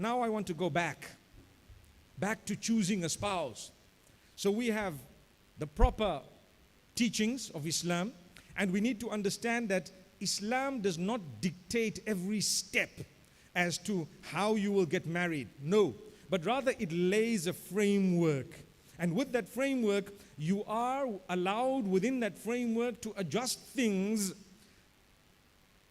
Now I want to go back to choosing a spouse. So we have the proper teachings of Islam, and we need to understand that Islam does not dictate every step as to how you will get married. No, but rather it lays a framework. And with that framework, you are allowed within that framework to adjust things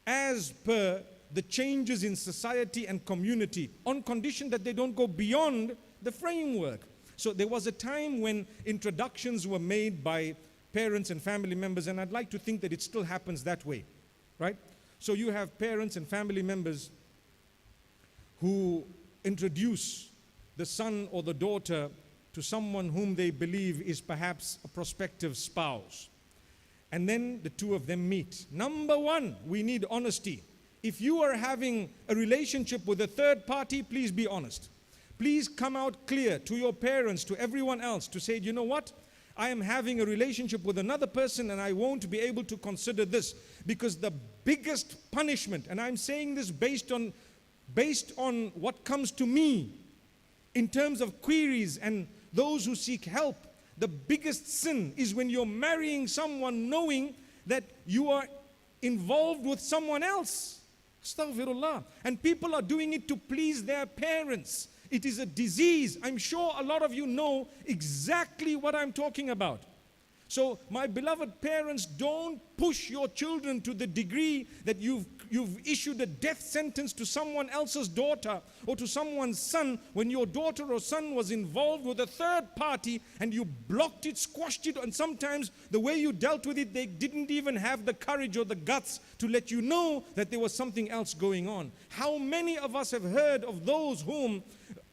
as per the changes in society and community, on condition that they don't go beyond the framework. So there was a time when introductions were made by parents and family members, and I'd like to think that it still happens that way, right? So you have parents and family members who introduce the son or the daughter to someone whom they believe is perhaps a prospective spouse. And then the two of them meet. Number one, we need honesty. If you are having a relationship with a third party, please be honest. Please come out clear to your parents, to everyone else, to say, you know what? I am having a relationship with another person and I won't be able to consider this, because the biggest punishment, and I'm saying this based on what comes to me in terms of queries and those who seek help, the biggest sin is when you're marrying someone knowing that you are involved with someone else. Astaghfirullah. And people are doing it to please their parents. It is a disease. I'm sure a lot of you know exactly what I'm talking about. So my beloved parents, don't push your children to the degree that you've issued a death sentence to someone else's daughter or to someone's son when your daughter or son was involved with a third party, and you blocked it, squashed it, and sometimes the way you dealt with it, they didn't even have the courage or the guts to let you know that there was something else going on. How many of us have heard of those whom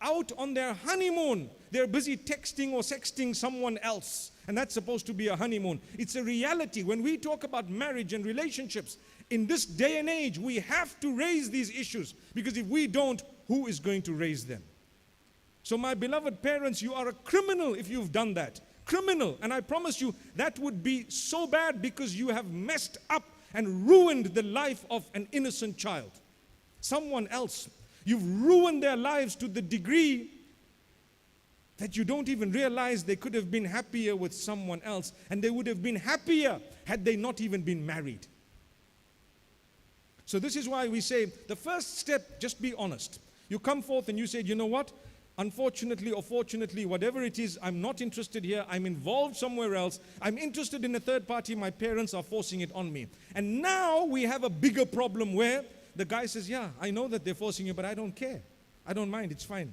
out on their honeymoon, they're busy texting or sexting someone else, and that's supposed to be a honeymoon. It's a reality. When we talk about marriage and relationships, in this day and age, we have to raise these issues, because if we don't, who is going to raise them? So my beloved parents, you are a criminal if you've done that. Criminal. And I promise you, that would be so bad, because you have messed up and ruined the life of an innocent child. Someone else. You've ruined their lives to the degree that you don't even realize they could have been happier with someone else, and they would have been happier had they not even been married. So this is why we say the first step, just be honest. You come forth and you say, you know what? Unfortunately or fortunately, whatever it is, I'm not interested here. I'm involved somewhere else. I'm interested in a third party. My parents are forcing it on me. And now we have a bigger problem where the guy says, yeah, I know that they're forcing you, but I don't care. I don't mind. It's fine.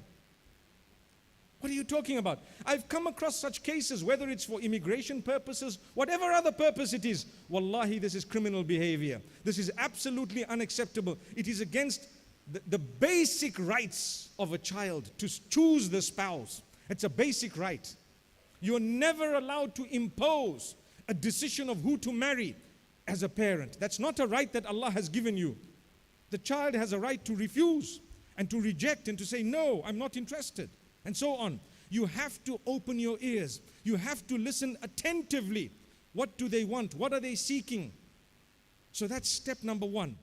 What are you talking about? I've come across such cases, whether it's for immigration purposes, whatever other purpose it is. Wallahi, this is criminal behavior. This is absolutely unacceptable. It is against the basic rights of a child to choose the spouse. It's a basic right. You're never allowed to impose a decision of who to marry as a parent. That's not a right that Allah has given you. The child has a right to refuse and to reject and to say, no, I'm not interested, and so on. You have to open your ears. You have to listen attentively. What do they want? What are they seeking? So that's step number one.